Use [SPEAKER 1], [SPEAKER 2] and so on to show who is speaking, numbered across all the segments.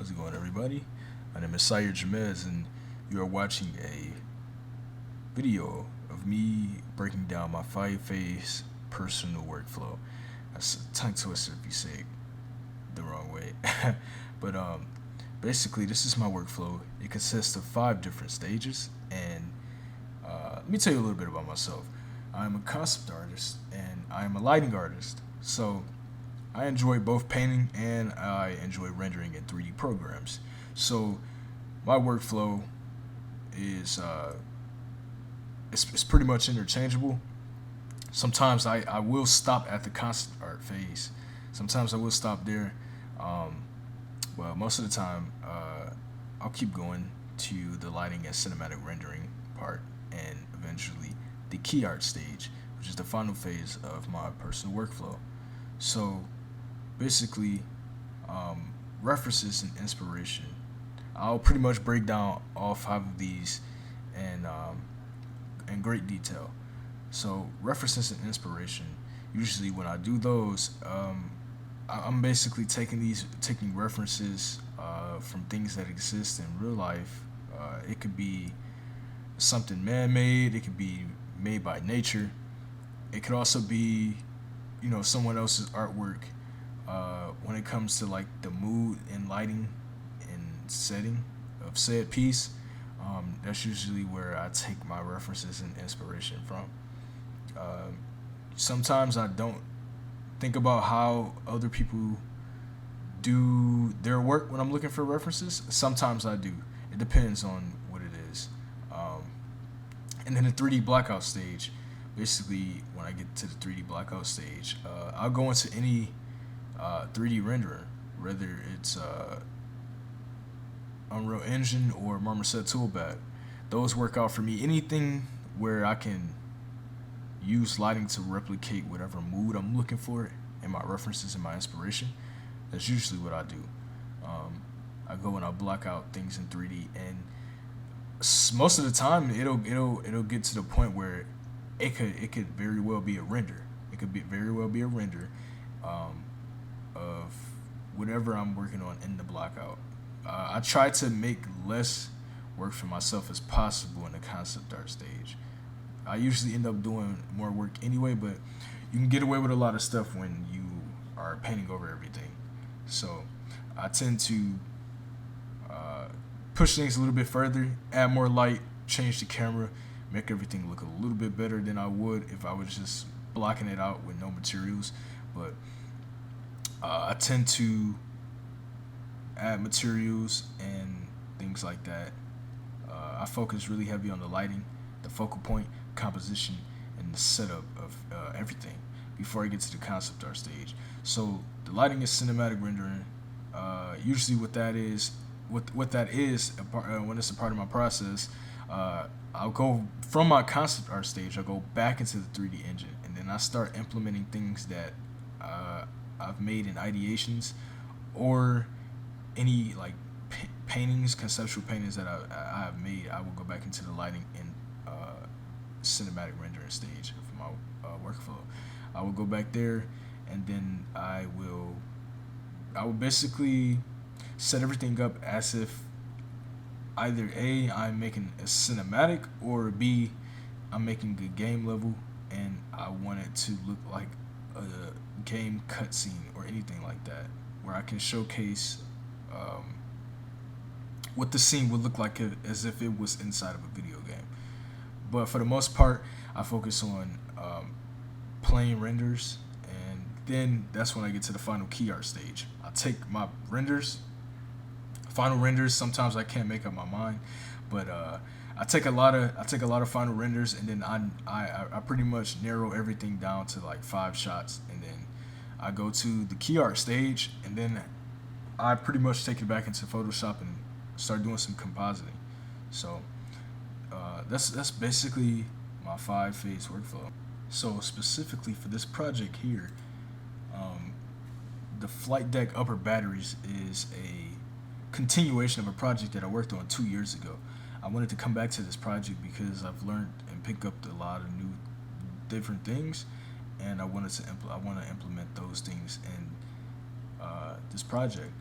[SPEAKER 1] How's it going, everybody? My name is Sahir Jamez, and you are watching a video of me breaking down my 5-phase personal workflow. That's a tongue twister if you say it the wrong way. but basically, this is my workflow. It consists of 5 different stages, and let me tell you a little bit about myself. I'm a concept artist, and I'm a lighting artist. So I enjoy both painting and I enjoy rendering in 3D programs. So my workflow is it's pretty much interchangeable. Sometimes I will stop at the concept art phase. Sometimes I will stop there. Um, well, most of the time I'll keep going to the lighting and cinematic rendering part, and eventually the key art stage, which is the final phase of my personal workflow. So basically, references and inspiration. I'll pretty much break down all 5 of these in great detail. So references and inspiration. Usually, when I do those, I'm basically taking references from things that exist in real life. It could be something man-made. It could be made by nature. It could also be, someone else's artwork. When it comes to like the mood and lighting and setting of said piece, that's usually where I take my references and inspiration from. Um, Sometimes I don't think about how other people do their work when I'm looking for references. Sometimes I do. It depends on what it is. Um, and then the 3D blackout stage. Basically, when I get to the 3D blackout stage, I'll go into any 3D renderer, whether it's Unreal Engine or Marmoset Toolbat. Those work out for me. Anything where I can use lighting to replicate whatever mood I'm looking for and my references and my inspiration. That's usually what I do. I go and I block out things in 3D, and most of the time it'll get to the point where it could very well be a render. It could be very well be a render um, of whatever I'm working on in the blackout. I try to make less work for myself as possible in the concept art stage. I usually end up doing more work anyway, but you can get away with a lot of stuff when you are painting over everything. So I tend to push things a little bit further, add more light, change the camera, make everything look a little bit better than I would if I was just blocking it out with no materials. But I tend to add materials and things like that. I focus really heavy on the lighting, the focal point, composition, and the setup of everything before I get to the concept art stage. So the lighting is cinematic rendering. Usually, what that is, when it's a part of my process, I'll go from my concept art stage. I'll go back into the 3D engine, and then I start implementing things that I've made in ideations or any like paintings, conceptual paintings that I have made. I will go back into the lighting and cinematic rendering stage of my workflow. I will go back there, and then I will basically set everything up as if either A, I'm making a cinematic, or B, I'm making a game level, and I want it to look like a game cutscene or anything like that, where I can showcase what the scene would look like as if it was inside of a video game. But for the most part, I focus on plain renders, and then that's when I get to the final key art stage. I take my final renders. Sometimes I can't make up my mind, but I take a lot of final renders, and then I pretty much narrow everything down to like 5 shots, and then I go to the key art stage, and then I pretty much take it back into Photoshop and start doing some compositing. So that's basically my 5-phase workflow. So specifically for this project here, the flight deck upper batteries is a continuation of a project that I worked on 2 years ago. I wanted to come back to this project because I've learned and picked up a lot of new different things, and I want to implement those things in this project.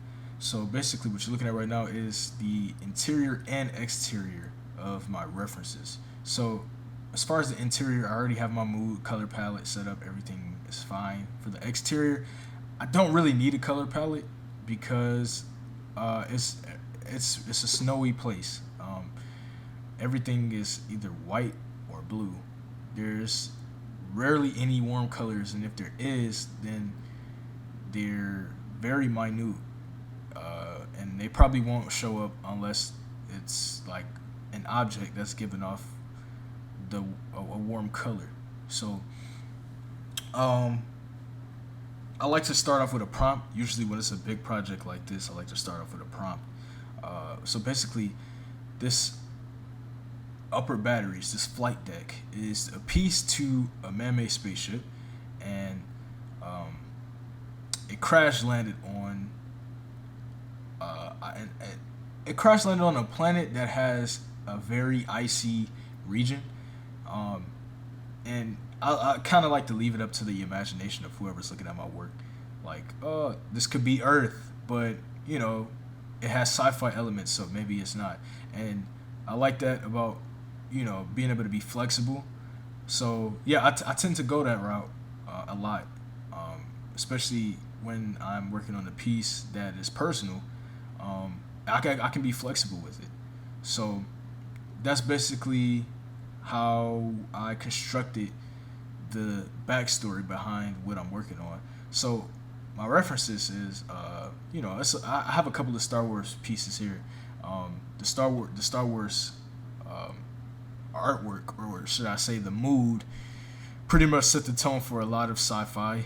[SPEAKER 1] So basically, what you're looking at right now is the interior and exterior of my references. So as far as the interior, I already have my mood color palette set up. Everything is fine. For the exterior, I don't really need a color palette because it's a snowy place. Everything is either white or blue. There's rarely any warm colors, and if there is, then they're very minute, and they probably won't show up unless it's like an object that's giving off a warm color. So I like to start off with a prompt. Usually when it's a big project like this, I like to start off with a prompt. So basically, this upper batteries, this flight deck, is a piece to a man-made spaceship, and it crash landed on it crash landed on a planet that has a very icy region, and I kind of like to leave it up to the imagination of whoever's looking at my work. Like, oh, this could be Earth, but you know, it has sci-fi elements, so maybe it's not. And I like that about, you know, being able to be flexible. So yeah, I tend to go that route a lot, especially when I'm working on a piece that is personal. I can be flexible with it. So that's basically how I constructed the backstory behind what I'm working on. So my references is, I have a couple of Star Wars pieces here. The Star Wars artwork, or should I say the mood, pretty much set the tone for a lot of sci-fi,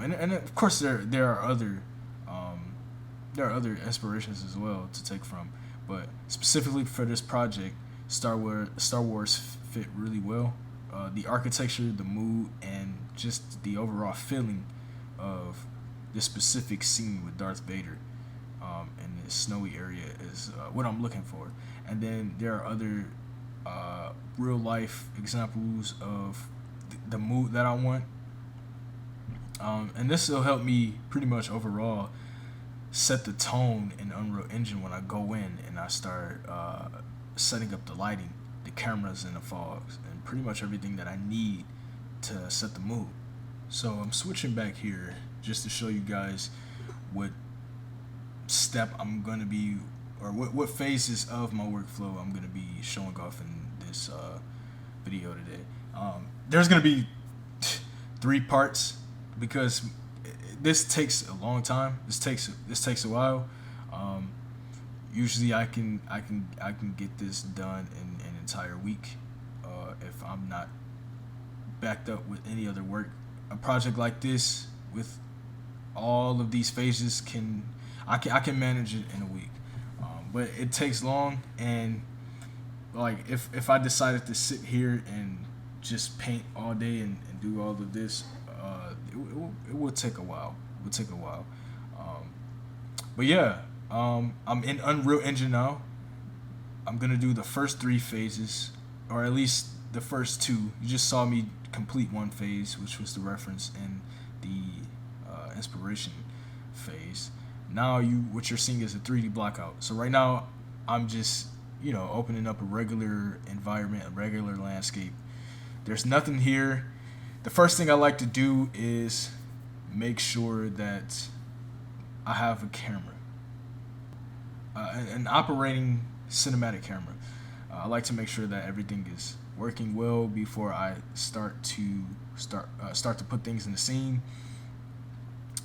[SPEAKER 1] and of course there are other inspirations as well to take from, but specifically for this project, Star Wars fit really well. The architecture, the mood, and just the overall feeling of this specific scene with Darth Vader in this snowy area is what I'm looking for. And then there are other real life examples of the mood that I want. And this will help me pretty much overall set the tone in Unreal Engine when I go in and I start setting up the lighting, the cameras, and the fogs, and pretty much everything that I need to set the mood. So I'm switching back here just to show you guys what step I'm going to be, or what phases of my workflow I'm going to be showing off in this video today. There's going to be 3 parts because this takes a long time. This takes a while. Usually I can get this done in an entire week if I'm not backed up with any other work. A project like this with all of these phases I can manage it in a week, but it takes long. And like if I decided to sit here and just paint all day and do all of this, it will take a while. It will take a while. But yeah, I'm in Unreal Engine now. I'm gonna do the first 3 phases, or at least the first 2. You just saw me complete one phase, which was the reference and the inspiration phase. Now what you're seeing is a 3D blackout. So right now I'm just, opening up a regular environment, a regular landscape. There's nothing here. The first thing I like to do is make sure that I have a camera, an operating cinematic camera. I like to make sure that everything is working well before I start to put things in the scene.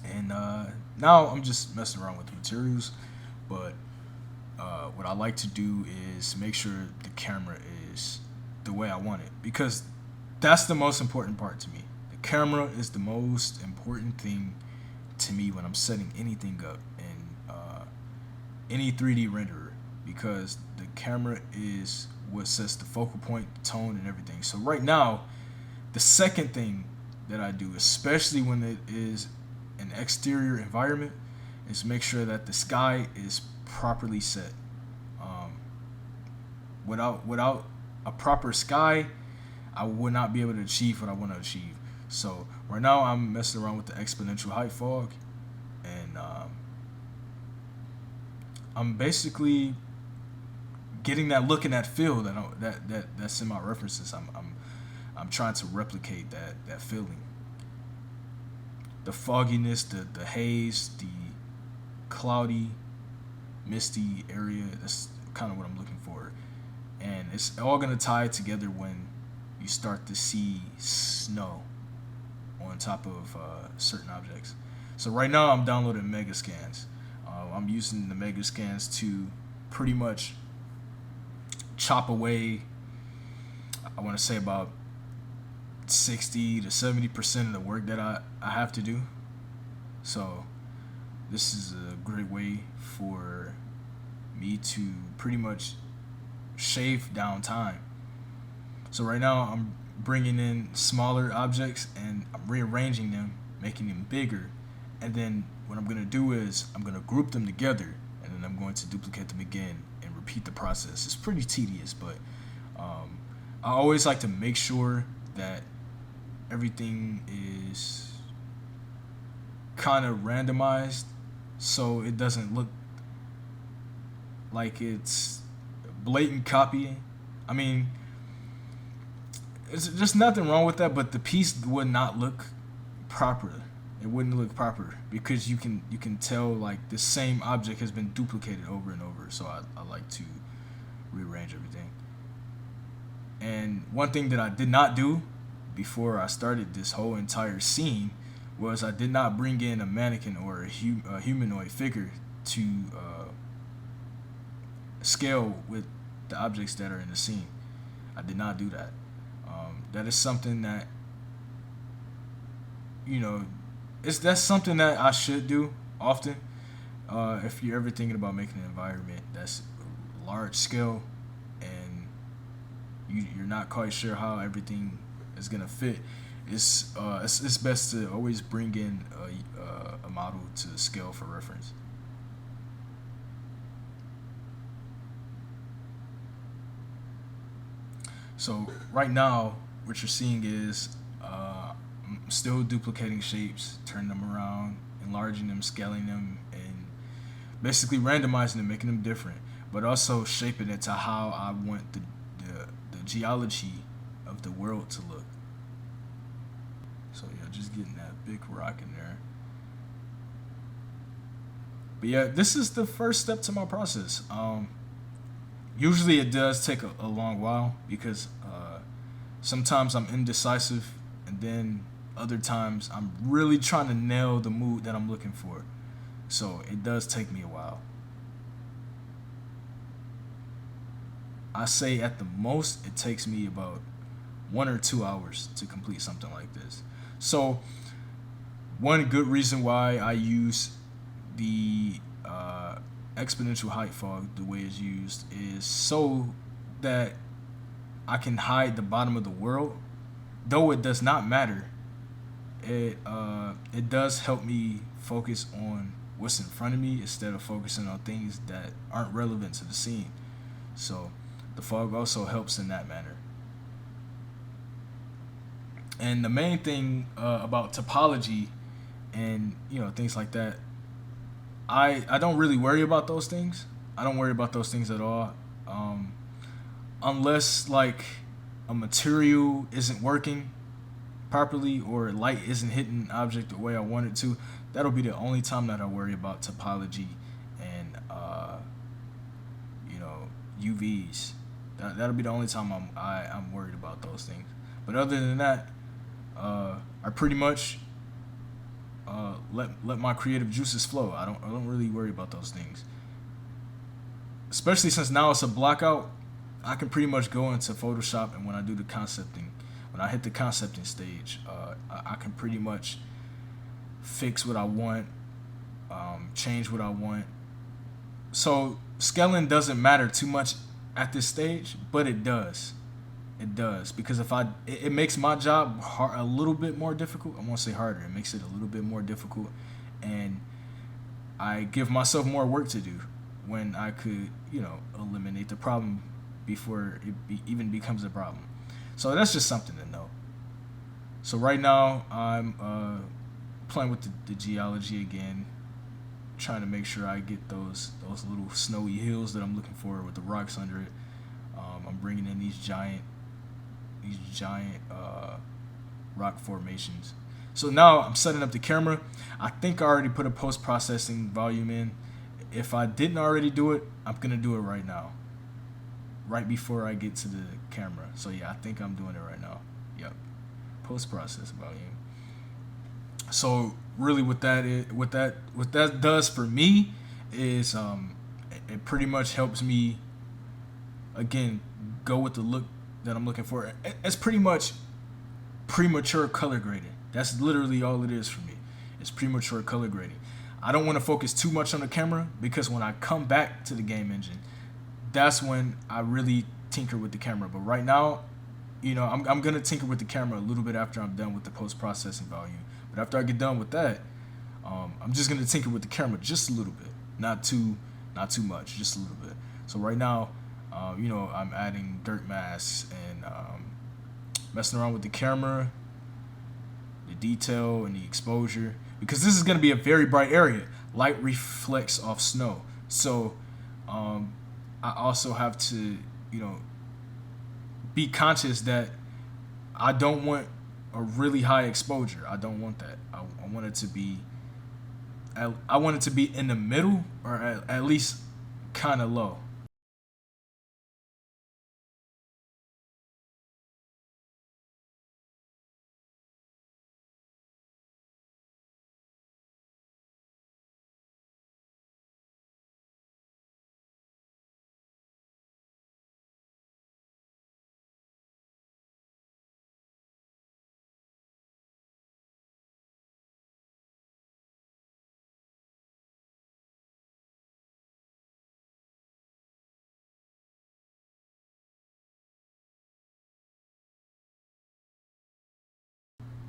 [SPEAKER 1] And now I'm just messing around with the materials, but what I like to do is make sure the camera is the way I want it, because that's the most important part to me. The camera is the most important thing to me when I'm setting anything up in any 3D renderer, because the camera is what sets the focal point, the tone, and everything. So right now, the second thing that I do, especially when it is an exterior environment, is make sure that the sky is properly set. Without a proper sky, I would not be able to achieve what I want to achieve. So right now I'm messing around with the exponential height fog, and I'm basically getting that look and that feel that's in my references. I'm trying to replicate that feeling. The fogginess, the haze, the cloudy, misty area. That's kind of what I'm looking for. And it's all gonna tie together when you start to see snow on top of certain objects. So right now I'm downloading Megascans. I'm using the Megascans to pretty much chop away, I want to say about 60 to 70% of the work that I have to do. So this is a great way for me to pretty much shave down time. So right now I'm bringing in smaller objects and I'm rearranging them, making them bigger, and then what I'm going to do is I'm going to group them together, and then I'm going to duplicate them again and repeat the process. It's pretty tedious, but I always like to make sure that everything is kind of randomized so it doesn't look like it's blatant copying. I mean, there's just nothing wrong with that, but the piece would not look proper. It wouldn't look proper because you can tell like the same object has been duplicated over and over. So I like to rearrange everything. And one thing that I did not do before I started this whole entire scene was I did not bring in a mannequin or a humanoid figure to scale with the objects that are in the scene. I did not do that. That is something that, that's something that I should do often. If you're ever thinking about making an environment that's large scale and you're not quite sure how everything is gonna fit, it's best to always bring in a model to scale for reference. So right now, what you're seeing is I'm still duplicating shapes, turning them around, enlarging them, scaling them, and basically randomizing them, making them different, but also shaping it to how I want the geology of the world to look. So yeah, just getting that big rock in there. But yeah, this is the first step to my process. Usually it does take a long while because sometimes I'm indecisive, and then other times I'm really trying to nail the mood that I'm looking for. So it does take me a while. I say at the most it takes me about 1 or 2 hours to complete something like this. So one good reason why I use the exponential height fog the way it's used is so that I can hide the bottom of the world. Though it does not matter, it does help me focus on what's in front of me instead of focusing on things that aren't relevant to the scene. So the fog also helps in that manner. And the main thing about topology and things like that, I don't really worry about those things. I don't worry about those things at all, unless like a material isn't working properly or light isn't hitting the object the way I want it to. That'll be the only time that I worry about topology and UVs. That'll be the only time I'm worried about those things. But other than that, I pretty much let my creative juices flow. I don't really worry about those things. Especially since now it's a blackout, I can pretty much go into Photoshop, and when I do the concepting, when I hit the concepting stage, I can pretty much fix what I want, change what I want. So scaling doesn't matter too much at this stage, but it does. It does, because it makes my job a little bit more difficult. I won't say harder. It makes it a little bit more difficult, and I give myself more work to do when I could, eliminate the problem before it even becomes a problem. So that's just something to know. So right now I'm playing with the geology again, trying to make sure I get those little snowy hills that I'm looking for with the rocks under it. I'm bringing in these giant rock formations. So now I'm setting up the camera. I think I already put a post-processing volume in. If I didn't already do it, I'm gonna do it right now, right before I get to the camera. So yeah, I think I'm doing it right now. Yep, post-process volume. So really, what that does for me is it pretty much helps me again go with the look that I'm looking for. It's pretty much premature color grading. That's literally all it is for me. It's premature color grading. I don't want to focus too much on the camera, because when I come back to the game engine, that's when I really tinker with the camera. But right now, I'm gonna tinker with the camera a little bit after I'm done with the post-processing volume. But after I get done with that, I'm just gonna tinker with the camera just a little bit, not too much, just a little bit. So right now, I'm adding dirt masks and messing around with the camera, the detail and the exposure, because this is gonna be a very bright area. Light reflects off snow, so I also have to, be conscious that I don't want a really high exposure. I don't want that. I want it to be. I want it to be in the middle, or at least kind of low.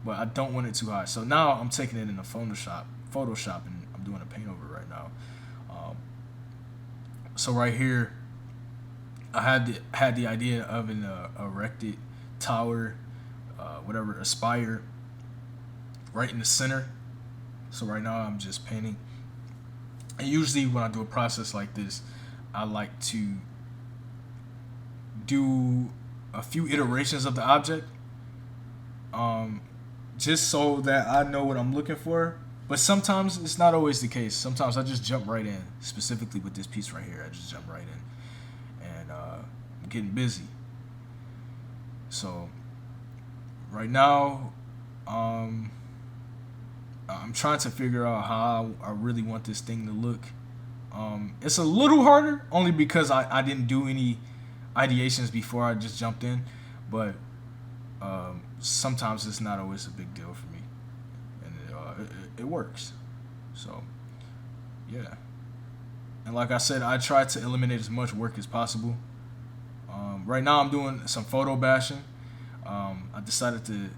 [SPEAKER 1] But I don't want it too high. So now I'm taking it in the Photoshop, and I'm doing a paint over right now. Um, so right here, I had the idea of an erected tower, whatever, a spire, right in the center. So right now I'm just painting. And usually when I do a process like this, I like to do a few iterations of the object, um, just so that I know what I'm looking for. But sometimes it's not always the case. Sometimes I just jump right in. Specifically with this piece right here, I just jump right in, and I'm getting busy. So right now, I'm trying to figure out how I really want this thing to look. It's a little harder, only because I didn't do any ideations before I just jumped in, but sometimes it's not always a big deal for me, and it works. So yeah, and like I said, I try to eliminate as much work as possible. Right now I'm doing some photo bashing. I decided to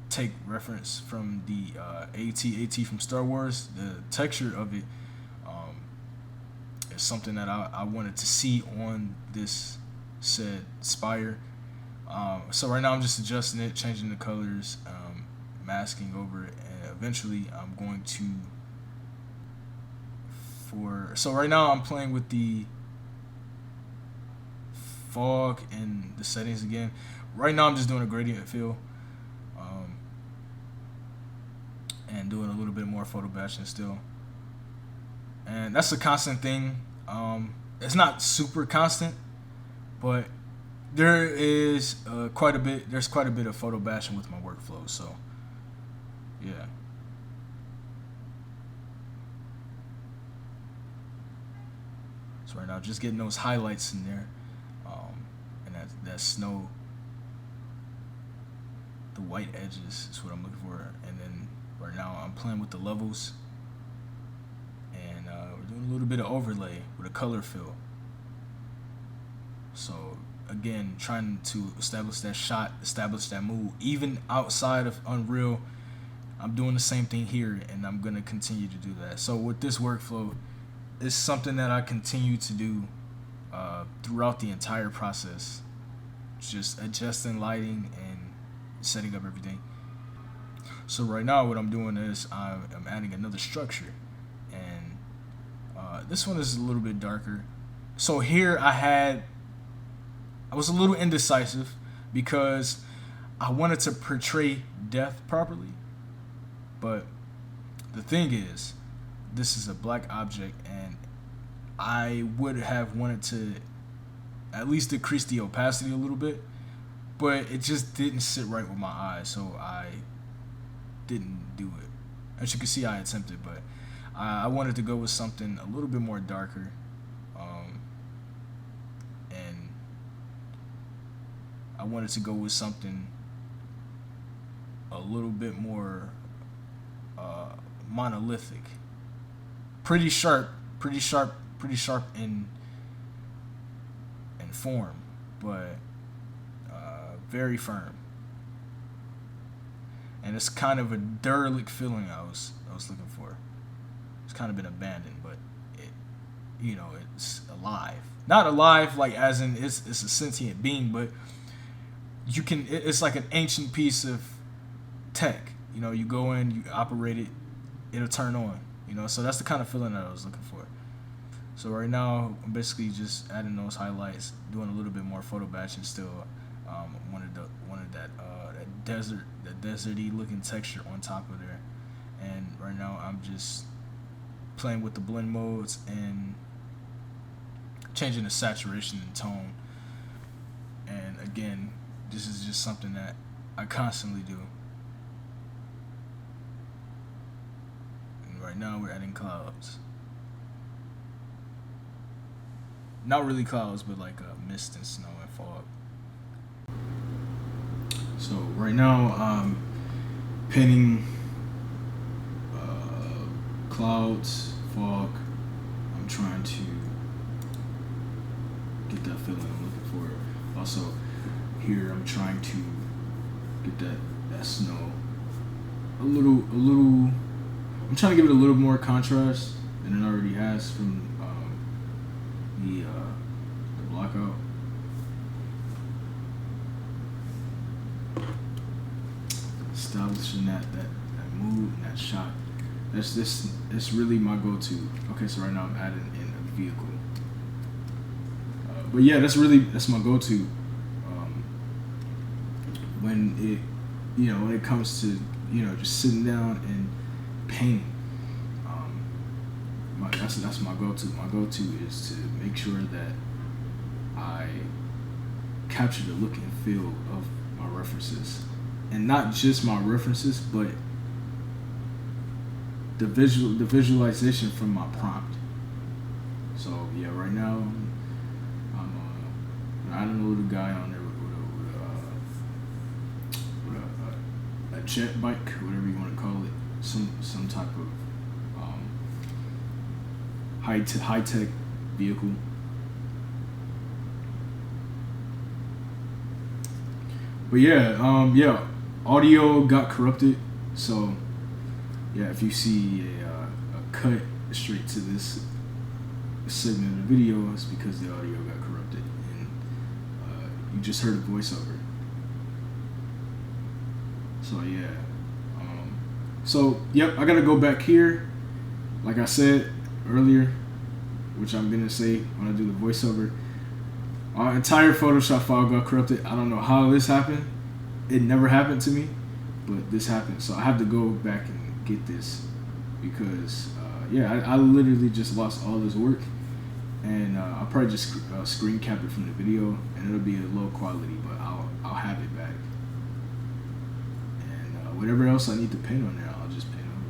[SPEAKER 1] take reference from the AT from Star Wars. The texture of it is something that I wanted to see on this said spire. So right now I'm just adjusting it, changing the colors, masking over it, and eventually I'm going to so right now I'm playing with the fog and the settings again. Right now I'm just doing a gradient fill, and doing a little bit more photo bashing still. And that's a constant thing. It's not super constant, but there is quite a bit. There's quite a bit of photo bashing with my workflow. So yeah. So right now, just getting those highlights in there, and that snow, the white edges is what I'm looking for. And then right now, I'm playing with the levels, and we're doing a little bit of overlay with a color fill. So again, trying to establish that shot, establish that mood, even outside of Unreal. I'm doing the same thing here, and I'm gonna continue to do that. So with this workflow, it's something that I continue to do throughout the entire process, just adjusting lighting and setting up everything. So right now what I'm doing is I'm adding another structure, and This one is a little bit darker. So here I was a little indecisive because I wanted to portray death properly. But the thing is, this is a black object, and I would have wanted to at least decrease the opacity a little bit, but it just didn't sit right with my eyes, so I didn't do it. As you can see, I attempted, but I wanted to go with something a little bit more darker, and I wanted to go with something a little bit more monolithic, pretty sharp in form, but very firm. And it's kind of a derelict feeling I was looking for. It's kind of been abandoned, but it's alive. Not alive like as in it's a sentient being, but it's like an ancient piece of tech. You go in, you operate it, it'll turn on. So that's the kind of feeling that I was looking for. So right now I'm basically just adding those highlights, doing a little bit more photo batching still. Wanted that deserty looking texture on top of there. And right now I'm just playing with the blend modes and changing the saturation and tone. And again, this is just something that I constantly do. And right now we're adding clouds. Not really clouds, but like mist and snow and fog. So right now I'm pinning clouds, fog. I'm trying to get that feeling I'm looking for. Also here I'm trying to get that snow a little. I'm trying to give it a little more contrast than it already has from the Blackout. Establishing that mood and that shot. It's really my go-to. Okay, so right now I'm adding in a vehicle. But yeah, that's my go-to. When it comes to just sitting down and painting. That's my go-to. My go-to is to make sure that I capture the look and feel of my references, and not just my references, but the visualization from my prompt. So yeah, right now I'm adding a little guy on there with a jet bike, whatever you want to call it, some type of high-tech vehicle. But yeah, audio got corrupted, so yeah, if you see a cut straight to this segment of the video, it's because the audio got corrupted and you just heard a voiceover. So yeah, yep, I gotta go back here, like I said earlier, which I'm gonna say when I do the voiceover. Our entire Photoshop file got corrupted. I don't know how this happened. It never happened to me, but this happened. So I have to go back and get this because I literally just lost all this work, and I'll probably just screen cap it from the video, and it'll be a low quality, but I'll have it back. And whatever else I need to paint on there, I'll just paint on.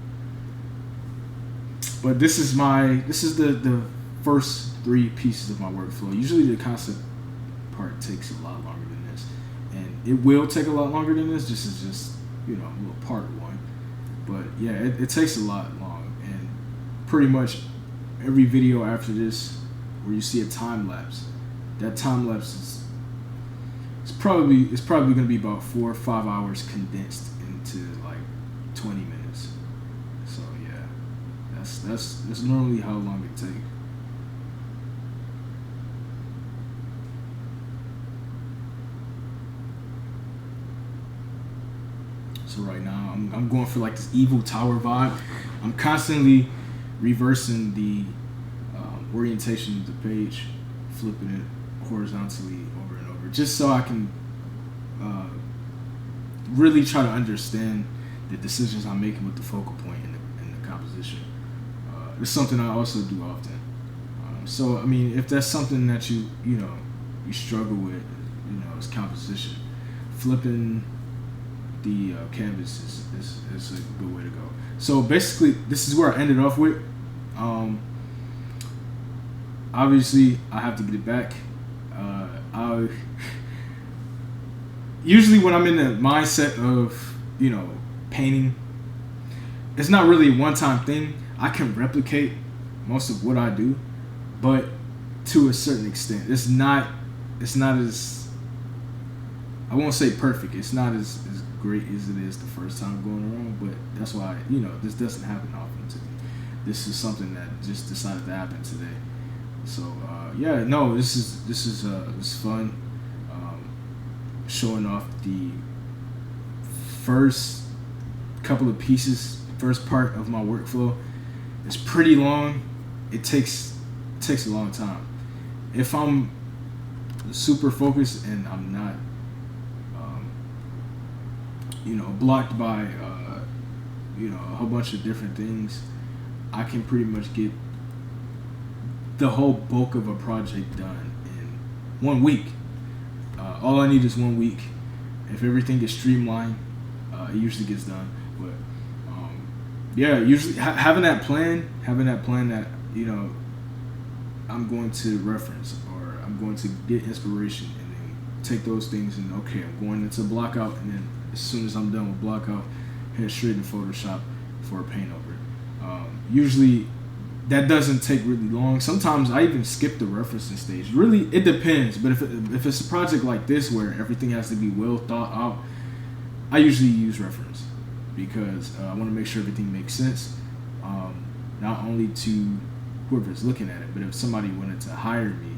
[SPEAKER 1] But this is the first 3 pieces of my workflow. Usually the concept part takes a lot longer than this, and it will take a lot longer than this. This is just a little part 1, but yeah, it takes a lot long, and pretty much every video after this where you see a time lapse, that time lapse is probably going to be about 4 or 5 hours condensed into like 20 minutes. So yeah, that's normally how long it takes. So right now I'm going for like this evil tower vibe. I'm constantly reversing the orientation of the page, flipping it horizontally over and over, just so I can really try to understand the decisions I'm making with the focal point in the composition. It's something I also do often. So I mean, if that's something that you struggle with, is composition, flipping the canvas is a good way to go. So basically, this is where I ended off with. Obviously, I have to get it back. Usually when I'm in the mindset of, painting, it's not really a one-time thing. I can replicate most of what I do, but to a certain extent. It's not as, I won't say perfect. It's not as great as it is the first time going around, but that's why, this doesn't happen often to me. This is something that just decided to happen today. So, this is fun. Showing off the first couple of pieces, first part of my workflow. It's pretty long. It takes a long time. If I'm super focused and I'm not, blocked by, a whole bunch of different things, I can pretty much get the whole bulk of a project done in 1 week. All I need is 1 week. If everything is streamlined, it usually gets done. But usually having that plan that I'm going to reference, or I'm going to get inspiration, and then take those things and okay, I'm going into Blackout, and then as soon as I'm done with Blackout, head straight into Photoshop for a paint over it. Usually that doesn't take really long. Sometimes I even skip the referencing stage. Really, it depends. But if it's a project like this where everything has to be well thought out, I usually use reference because I want to make sure everything makes sense, not only to whoever's looking at it, but if somebody wanted to hire me,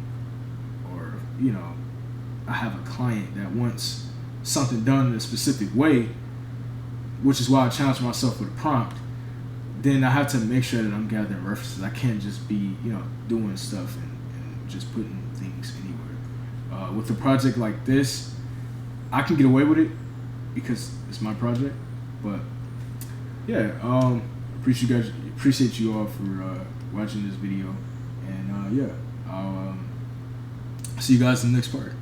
[SPEAKER 1] or I have a client that wants something done in a specific way, which is why I challenge myself with a prompt, then I have to make sure that I'm gathering references. I can't just be, doing stuff and just putting things anywhere. With a project like this, I can get away with it because it's my project. But yeah, appreciate you all for watching this video, and I'll see you guys in the next part.